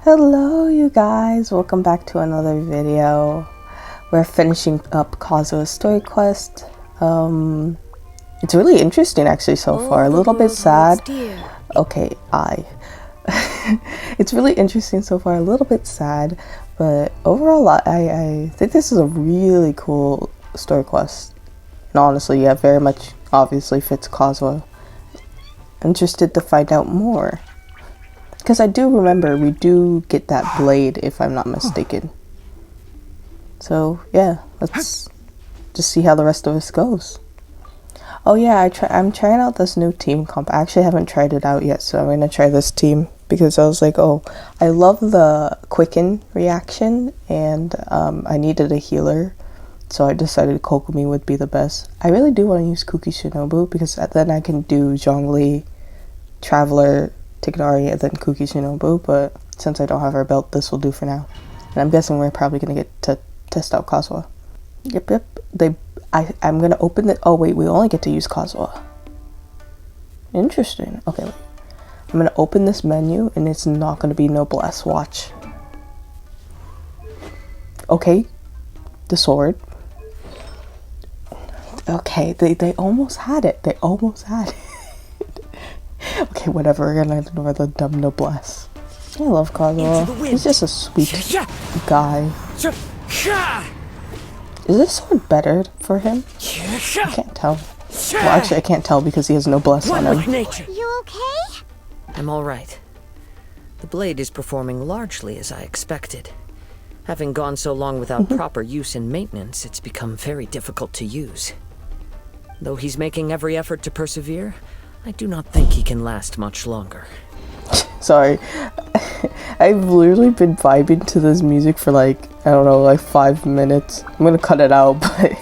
Hello you guys, welcome back to another video. We're finishing up Kazuha's story quest. It's really interesting actually so far, a little bit sad. Okay, it's really interesting so far, a little bit sad, but overall I think this is a really cool story quest. And honestly, yeah, very much obviously fits Kazuha. Interested to find out more. Because I do remember we do get that blade, if I'm not mistaken. So, yeah, let's just see how the rest of this goes. Oh yeah, I'm trying out this new team comp. I actually haven't tried it out yet, so I'm going to try this team. Because I was like, oh, I love the quicken reaction, and I needed a healer. So I decided Kokomi would be the best. I really do want to use Kuki Shinobu, because then I can do Zhongli, Traveler, Tighnari, and then Kuki Shinobu, but since I don't have her belt, this will do for now. And I'm guessing we're probably going to get to test out Kazuha. Yep. I'm going to open it. Oh, wait, we only get to use Kazuha. Interesting. Okay, wait. I'm going to open this menu, and it's not going to be Noblesse. Watch. Okay. The sword. Okay, they almost had it. They almost had it. Okay, whatever, we're gonna ignore the dumb noblesse. I love Kazuha. He's just a sweet guy. Is this sword better for him? I can't tell. Well, actually, I can't tell because he has noblesse on him. You okay? I'm alright. The blade is performing largely as I expected. Having gone so long without proper use and maintenance, it's become very difficult to use. Though he's making every effort to persevere, I do not think he can last much longer. Sorry. I've literally been vibing to this music for like, I don't know, like 5 minutes. I'm gonna cut it out, but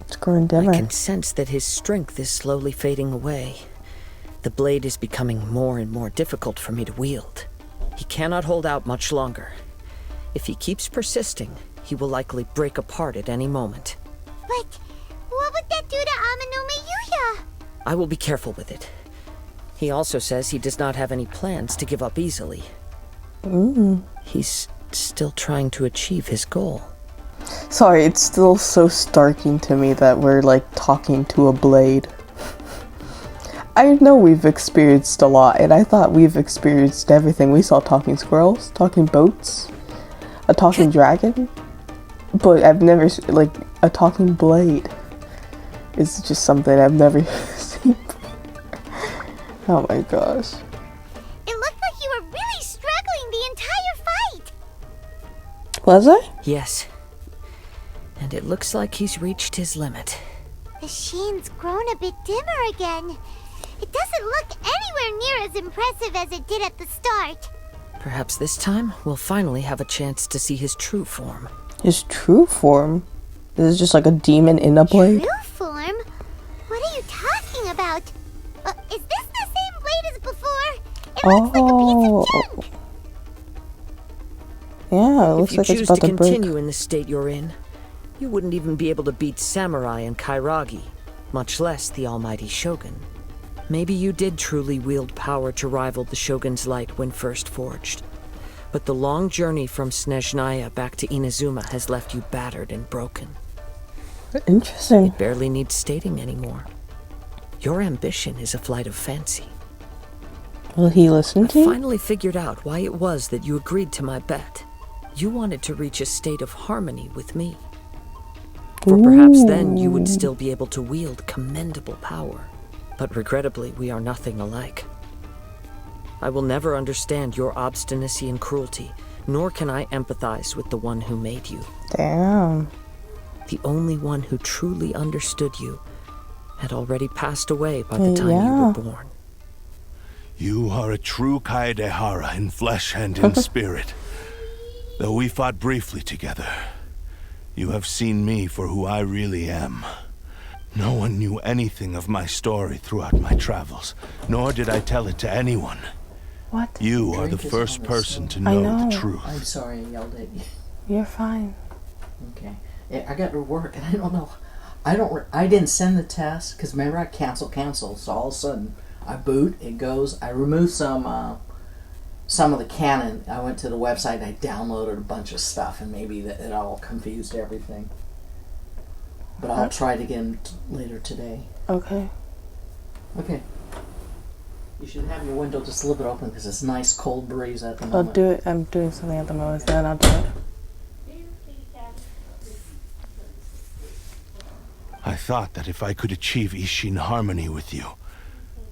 it's growing dimmer. I can sense that his strength is slowly fading away. The blade is becoming more and more difficult for me to wield. He cannot hold out much longer. If he keeps persisting, he will likely break apart at any moment. But what would that do to Amanome Yuya? I will be careful with it. He also says he does not have any plans to give up easily. He's still trying to achieve his goal. Sorry, it's still so starking to me that we're like talking to a blade. I know we've experienced a lot, and I thought we've experienced everything. We saw talking squirrels, talking boats, a talking dragon, but I've never, like, a talking blade. It's just something I've never seen before. Oh my gosh. It looked like you were really struggling the entire fight. Was I? Yes. And it looks like he's reached his limit. The sheen's grown a bit dimmer again. It doesn't look anywhere near as impressive as it did at the start. Perhaps this time we'll finally have a chance to see his true form. His true form? This is just like a demon in a blade? True form? What are you talking about? Is this the same blade as before? It looks like a piece of junk. Yeah, it looks like it's about to break. If you choose to continue in the state you're in, you wouldn't even be able to beat Samurai and Kairagi, much less the almighty Shogun. Maybe you did truly wield power to rival the Shogun's light when first forged. But the long journey from Snezhnaya back to Inazuma has left you battered and broken. Interesting. It barely needs stating anymore. Your ambition is a flight of fancy. Will he listen to I you? finally figured out why it was that you agreed to my bet. You wanted to reach a state of harmony with me. For perhaps then you would still be able to wield commendable power. But regrettably, we are nothing alike. I will never understand your obstinacy and cruelty, nor can I empathize with the one who made you. Damn. The only one who truly understood you had already passed away by the time you were born. You are a true Kaedehara in flesh and in spirit. Though we fought briefly together, you have seen me for who I really am. No one knew anything of my story throughout my travels, nor did I tell it to anyone. What? You are the first person to know the truth. I'm sorry I yelled at you. You're fine. Okay. Yeah, I got to work, and I don't know. I didn't send the test, because remember I cancel, so all of a sudden I boot, it goes, I remove some some of the canon, I went to the website and I downloaded a bunch of stuff, and maybe that it all confused everything. But I'll try it again later today. Okay. Okay. You should have your window just a little bit open because it's a nice cold breeze at the I'll moment. do it. I'm doing something at the moment, then I'll do it. I thought that if I could achieve Ishin harmony with you,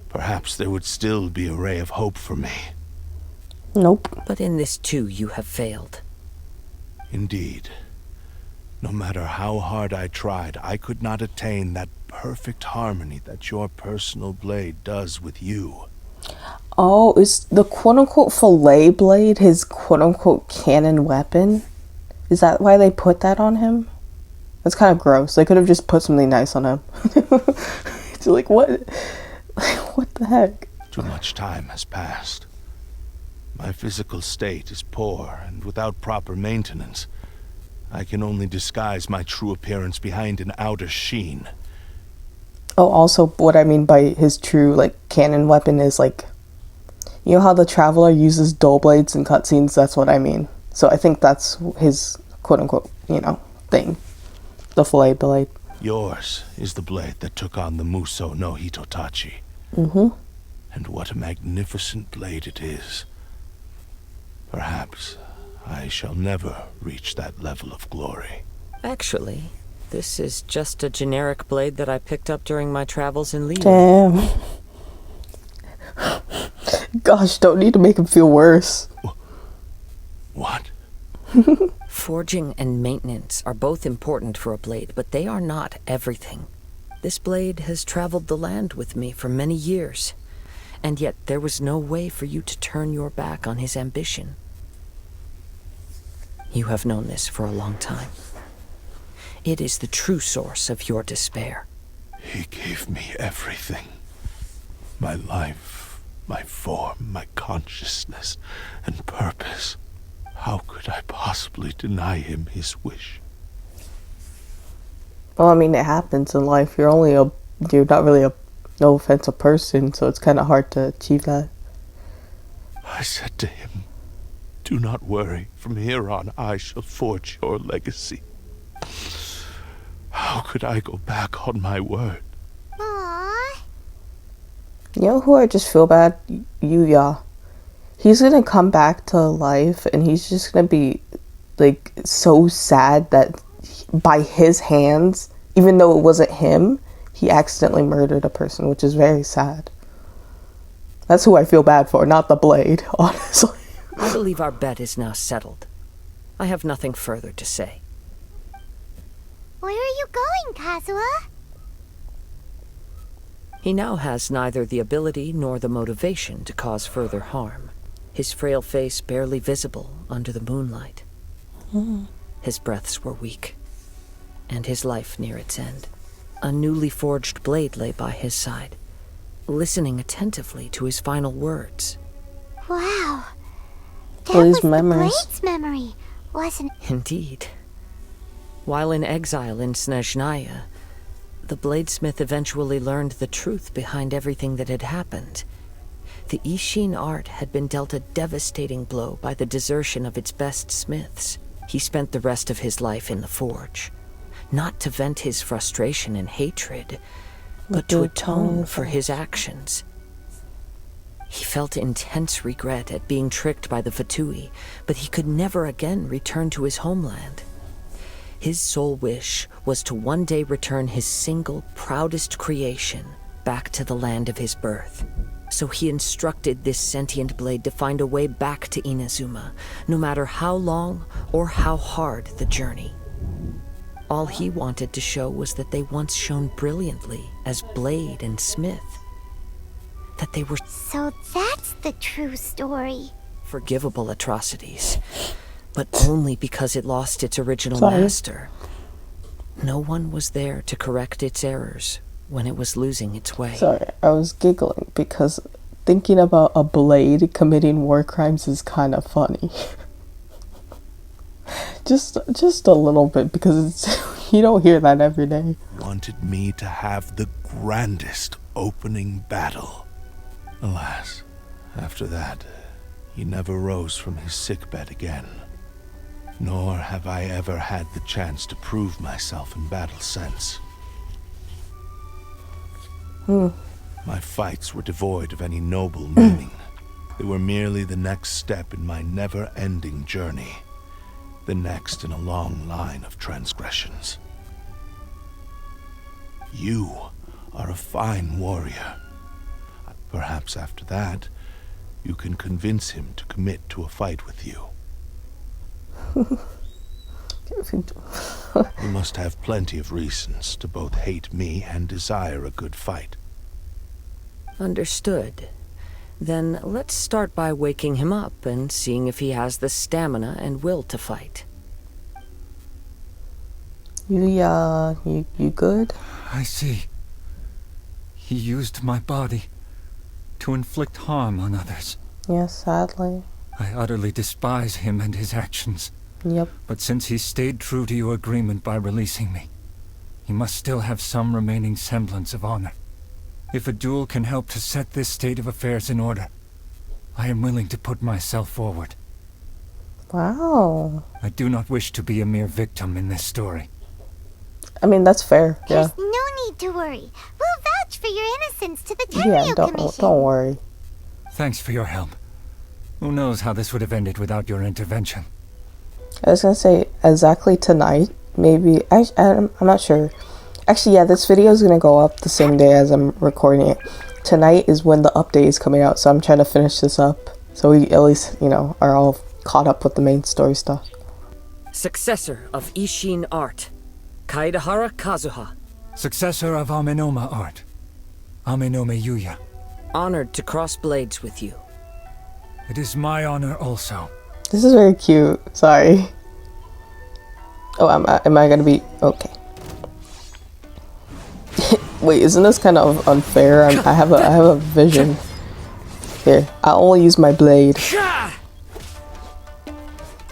perhaps there would still be a ray of hope for me. Nope. But in this too, you have failed. Indeed. No matter how hard I tried, I could not attain that perfect harmony that your personal blade does with you. Oh, is the quote-unquote fillet blade his quote-unquote canon weapon? Is that why they put that on him? That's kind of gross. They could have just put something nice on him. It's like, what? What the heck? Too much time has passed. My physical state is poor, and without proper maintenance, I can only disguise my true appearance behind an outer sheen. Oh, also, what I mean by his true, like, canon weapon is, like, you know how the Traveler uses dull blades in cutscenes? That's what I mean. So I think that's his quote-unquote, thing. The fillet blade. Yours is the blade that took on the Muso no Hitotachi. Mm-hmm. And what a magnificent blade it is. Perhaps I shall never reach that level of glory. Actually, this is just a generic blade that I picked up during my travels in Liyue. Damn. Gosh, don't need to make him feel worse. What? Forging and maintenance are both important for a blade, but they are not everything. This blade has traveled the land with me for many years, and yet there was no way for you to turn your back on his ambition. You have known this for a long time. It is the true source of your despair. He gave me everything. My life, my form, my consciousness, and purpose. How could I possibly deny him his wish? Well, I mean, it happens in life. You're not really a, no offense, a person, so it's kind of hard to achieve that. I said to him, "Do not worry. From here on, I shall forge your legacy." How could I go back on my word? Aww. You know who I just feel bad? Yuya. He's gonna come back to life, and he's just gonna be, like, so sad that by his hands, even though it wasn't him, he accidentally murdered a person, which is very sad. That's who I feel bad for, not the blade, honestly. I believe our bet is now settled. I have nothing further to say. Where are you going, Kazuha? He now has neither the ability nor the motivation to cause further harm. His frail face barely visible under the moonlight. His breaths were weak, and his life near its end. A newly forged blade lay by his side, listening attentively to his final words. Wow. That All these was the memories. Blade's memory, wasn't it? Indeed. While in exile in Snezhnaya, the bladesmith eventually learned the truth behind everything that had happened. The Ishin art had been dealt a devastating blow by the desertion of its best smiths. He spent the rest of his life in the forge, not to vent his frustration and hatred, but to atone for his actions. He felt intense regret at being tricked by the Fatui, but he could never again return to his homeland. His sole wish was to one day return his single, proudest creation back to the land of his birth. So he instructed this sentient blade to find a way back to Inazuma, no matter how long or how hard the journey. All he wanted to show was that they once shone brilliantly as blade and smith. That they were So that's the true story. forgivable atrocities, but only because it lost its original Sorry. master. No one was there to correct its errors when it was losing its way. Sorry, I was giggling because thinking about a blade committing war crimes is kind of funny. just a little bit, because it's you don't hear that every day. Wanted me to have the grandest opening battle. Alas, after that, he never rose from his sickbed again. Nor have I ever had the chance to prove myself in battle since. My fights were devoid of any noble meaning. They were merely the next step in my never-ending journey. The next in a long line of transgressions. You are a fine warrior. Perhaps after that, you can convince him to commit to a fight with you. You must have plenty of reasons to both hate me and desire a good fight. Understood. Then let's start by waking him up and seeing if he has the stamina and will to fight. You good? I see. He used my body to inflict harm on others. Yes, sadly. I utterly despise him and his actions. Yep. But since he stayed true to your agreement by releasing me, he must still have some remaining semblance of honor. If a duel can help to set this state of affairs in order, I am willing to put myself forward. Wow. I do not wish to be a mere victim in this story. I mean, that's fair. Yeah. There's no need to worry. We'll vouch for your innocence to the Tenryu Yeah, Commission. don't worry. Thanks for your help. Who knows how this would have ended without your intervention? I was gonna say exactly tonight. Maybe I'm not sure. Actually, yeah, this video is gonna go up the same day as I'm recording it. Tonight is when the update is coming out, so I'm trying to finish this up so we at least, are all caught up with the main story stuff. Successor of Ishin art, Kaedehara Kazuha. Successor of Amenoma art, Amenome Yuya. Honored to cross blades with you. It is my honor also. This is very cute. Sorry. Oh, am I gonna be okay? Wait, isn't this kind of unfair? I have a vision. Here, I'll only use my blade.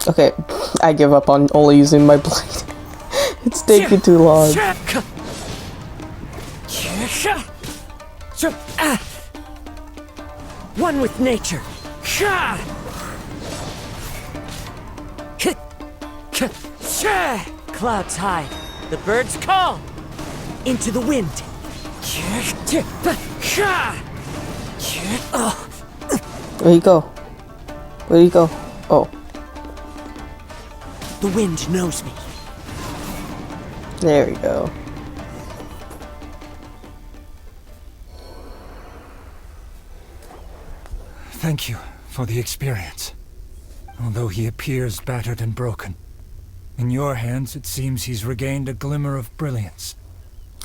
Okay, I give up on only using my blade. It's taking too long. One with nature. Clouds hide. The birds call. Into the wind. Where you go? Where you go? Oh, The wind knows me. there we go. Thank you for the experience. Although he appears battered and broken, in your hands it seems he's regained a glimmer of brilliance.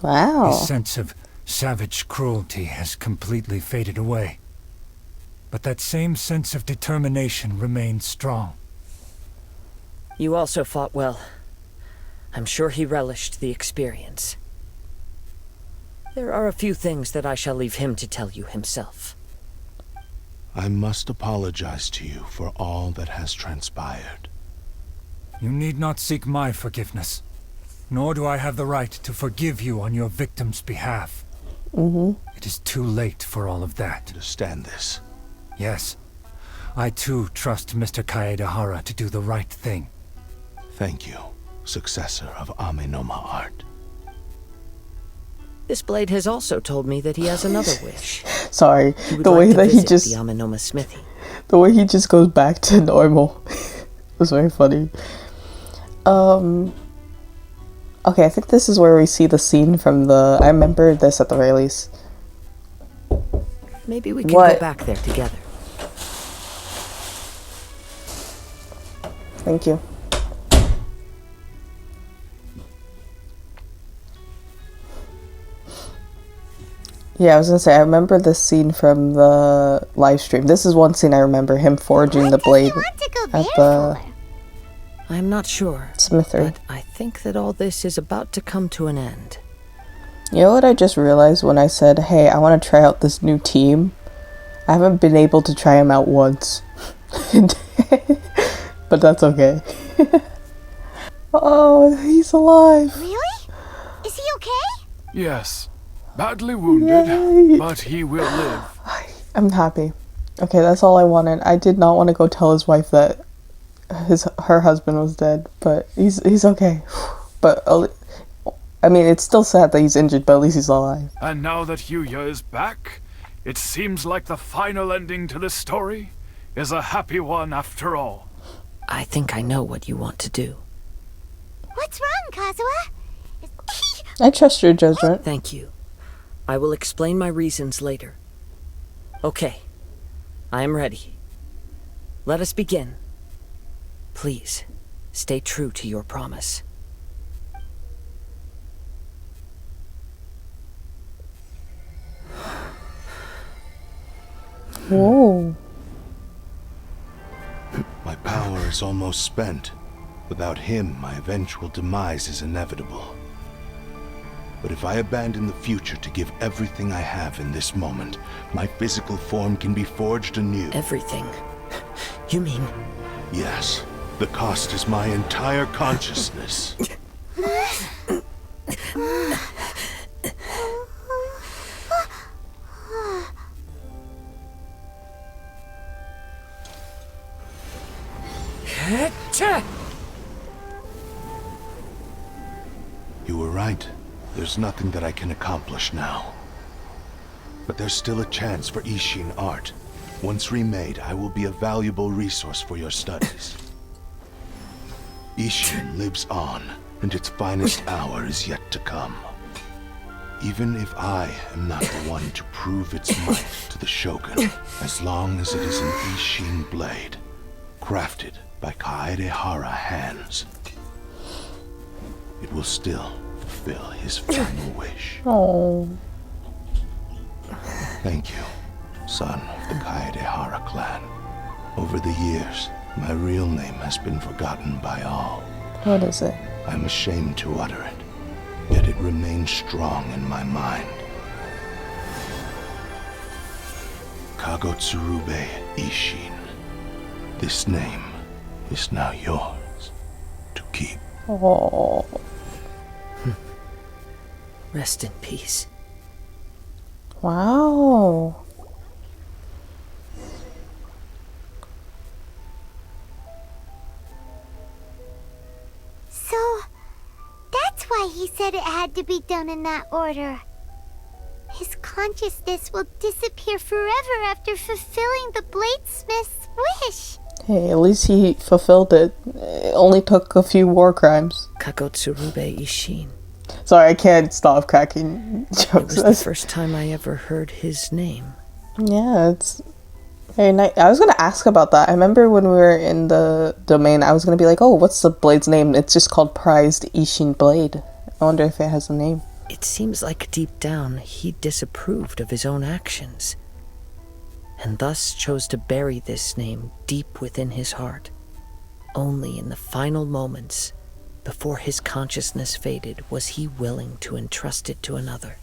Wow. His sense of savage cruelty has completely faded away. But that same sense of determination remains strong. You also fought well. I'm sure he relished the experience. There are a few things that I shall leave him to tell you himself. I must apologize to you for all that has transpired. You need not seek my forgiveness, nor do I have the right to forgive you on your victim's behalf. It is too late for all of that. Understand this. Yes, I too trust Mr. Kaedehara to do the right thing. Thank you, successor of Amenoma art. This blade has also told me that he has another wish. Sorry, He would the like way to that he visit just the Amenoma smithy. the way he just goes back to normal was very funny. Okay, I think this is where we see the scene from the. I remember this at the very least. Maybe we can What? go back there together. Thank you. Yeah, I was gonna say, I remember this scene from the live stream. This is one scene I remember, him forging the blade What does he want to go at there the for? I'm not sure, smithery. but I think that all this is about to come to an end. You know what I just realized when I said, hey, I want to try out this new team? I haven't been able to try him out once. But that's okay. Oh, he's alive. Really? Is he okay? Yes. Badly wounded, Yay. but he will live. I'm happy. Okay, that's all I wanted. I did not want to go tell his wife that her husband was dead, but he's okay. But I mean, it's still sad that he's injured, but at least he's alive. And now that Yuya is back, it seems like the final ending to this story is a happy one after all. I think I know what you want to do. What's wrong, Kazuha? I trust your judgment. Thank you. I will explain my reasons later. Okay. I am ready. Let us begin. Please, stay true to your promise. Whoa. My power is almost spent. Without him, my eventual demise is inevitable. But if I abandon the future to give everything I have in this moment, my physical form can be forged anew. Everything? You mean... Yes. The cost is my entire consciousness. You were right. There's nothing that I can accomplish now. But there's still a chance for Ishin art. Once remade, I will be a valuable resource for your studies. Ishin lives on, and its finest hour is yet to come. Even if I am not the one to prove its might to the Shogun, as long as it is an Ishin blade, crafted by Kaedehara hands, it will still fulfill his final wish. Oh. Thank you, son of the Kaedehara clan. Over the years, my real name has been forgotten by all. What is it? I'm ashamed to utter it, yet it remains strong in my mind. Kagotsurube Ishin. This name is now yours to keep. Oh. Rest in peace. Wow. So, that's why he said it had to be done in that order. His consciousness will disappear forever after fulfilling the bladesmith's wish. Hey, at least he fulfilled it. It only took a few war crimes. Kagotsurube Ishin. Sorry, I can't stop cracking It jokes. was the first time I ever heard his name. Yeah, it's very nice. I was gonna ask about that. I remember when we were in the domain, I was gonna be like, oh, what's the blade's name? It's just called Prized Ishin Blade. I wonder if it has a name. It seems like deep down he disapproved of his own actions, and thus chose to bury this name deep within his heart. Only in the final moments, before his consciousness faded, was he willing to entrust it to another.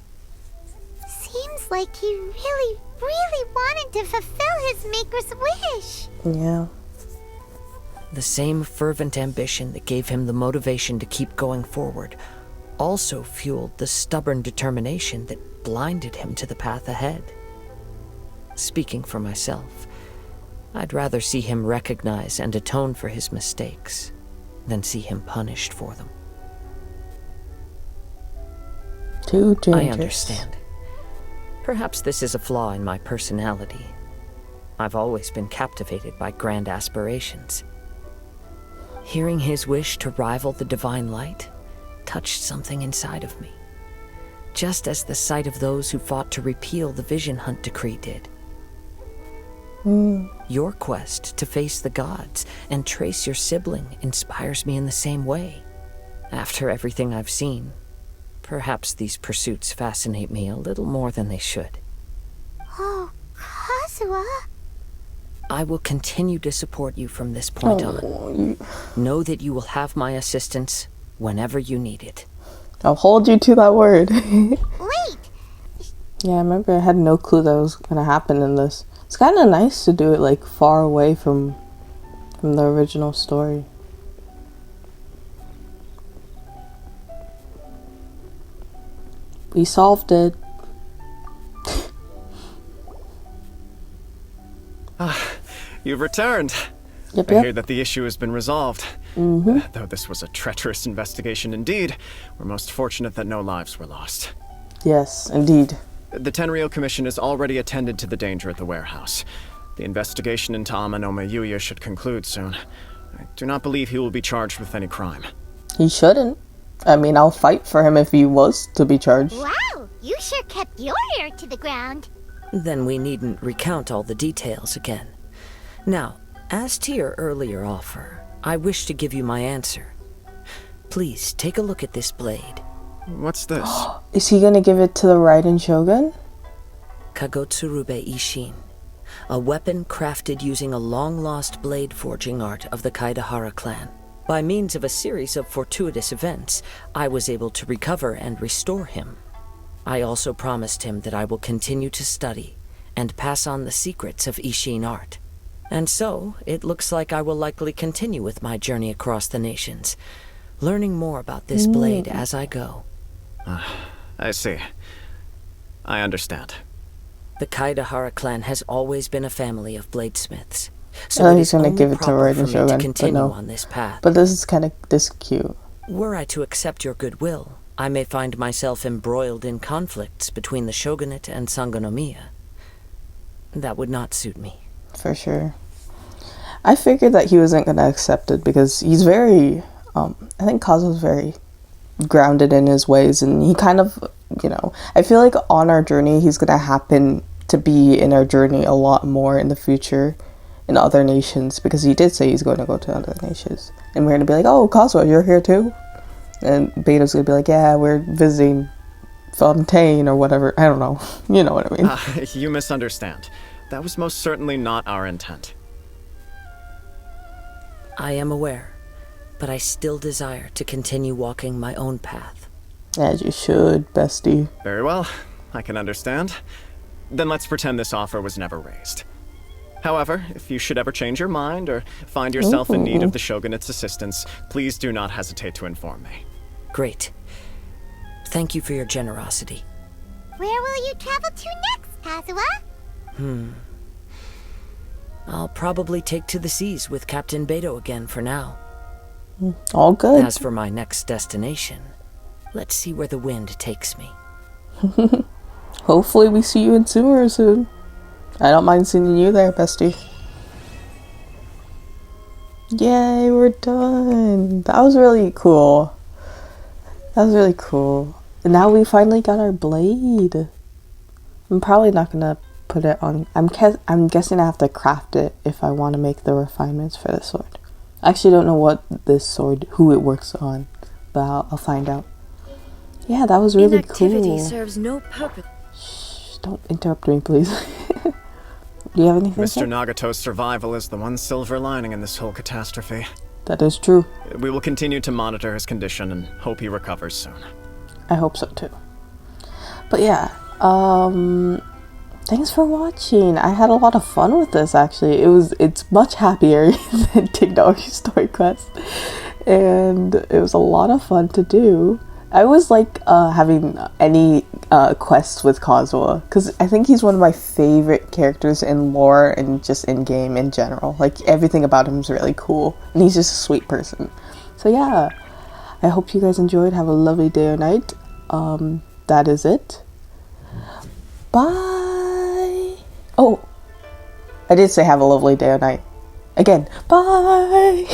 Seems like he really, really wanted to fulfill his maker's wish. Yeah. The same fervent ambition that gave him the motivation to keep going forward also fueled the stubborn determination that blinded him to the path ahead. Speaking for myself, I'd rather see him recognize and atone for his mistakes than see him punished for them. Too dangerous. I understand. Perhaps this is a flaw in my personality. I've always been captivated by grand aspirations. Hearing his wish to rival the divine light touched something inside of me, just as the sight of those who fought to repeal the Vision Hunt decree did. Your quest to face the gods and trace your sibling inspires me in the same way. After everything I've seen, perhaps these pursuits fascinate me a little more than they should. Oh, Kazuha. I will continue to support you from this point on. Know that you will have my assistance whenever you need it. I'll hold you to that word. Wait! Yeah, I remember I had no clue that was gonna happen in this. It's kind of nice to do it like far away from the original story. We solved it. you've returned. Yep, I yep. hear that the issue has been resolved. Though this was a treacherous investigation indeed, we're most fortunate that no lives were lost. Yes, indeed. The Tenryou Commission has already attended to the danger at the warehouse. The investigation into Amanome Yuya should conclude soon. I do not believe he will be charged with any crime. He shouldn't. I mean, I'll fight for him if he was to be charged. Wow, you sure kept your ear to the ground. Then we needn't recount all the details again. Now, as to your earlier offer, I wish to give you my answer. Please take a look at this blade. What's this? Is he gonna give it to the Raiden Shogun? Kagotsurube Ishin. A weapon crafted using a long-lost blade forging art of the Kaidahara clan. By means of a series of fortuitous events, I was able to recover and restore him. I also promised him that I will continue to study and pass on the secrets of Ishin art. And so, it looks like I will likely continue with my journey across the nations, learning more about this blade as I go. I see. I understand. The Kaidahara clan has always been a family of bladesmiths. I So thought it he's is gonna only give it to proper for Raiden me Shogun, to but continue no. on this path. But this is cute. Were I to accept your goodwill, I may find myself embroiled in conflicts between the shogunate and Sangonomiya. That would not suit me. For sure. I figured that he wasn't gonna accept it because he's very, I think Kazuha's very grounded in his ways, and he kind of, I feel like on our journey, he's gonna happen to be in our journey a lot more in the future in other nations, because he did say he's going to go to other nations. And we're gonna be like, oh, Kazuha, you're here too? And Beta's gonna be like, yeah, we're visiting Fontaine or whatever. I don't know. You know what I mean. You misunderstand. That was most certainly not our intent. I am aware, but I still desire to continue walking my own path. As you should, bestie. Very well. I can understand. Then let's pretend this offer was never raised. However, if you should ever change your mind or find yourself in need of the Shogunate's assistance, please do not hesitate to inform me. Great. Thank you for your generosity. Where will you travel to next, Kazuha? I'll probably take to the seas with Captain Beto again for now. All good. As for my next destination, let's see where the wind takes me. Hopefully we see you in Sumeru soon. I don't mind seeing you there, bestie. Yay, we're done. That was really cool. And now we finally got our blade. I'm probably not gonna put it on. I'm guessing I have to craft it if I want to make the refinements for the sword. I actually don't know what this sword, who it works on, but I'll find out. Yeah, that was really Inactivity cool. serves no purpose. Shh, don't interrupt me, please. Do you have anything to say? Mr. Nagato's survival is the one silver lining in this whole catastrophe. That is true. We will continue to monitor his condition and hope he recovers soon. I hope so too. But yeah, thanks for watching. I had a lot of fun with this actually. It's much happier than Tignogi's Story Quest. And it was a lot of fun to do. I always like having any quests with Kazuha, because I think he's one of my favorite characters in lore and just in game in general. Like, everything about him is really cool, and he's just a sweet person. So yeah, I hope you guys enjoyed. Have a lovely day or night. That is it. Bye. Oh, I did say have a lovely day or night. Again, bye.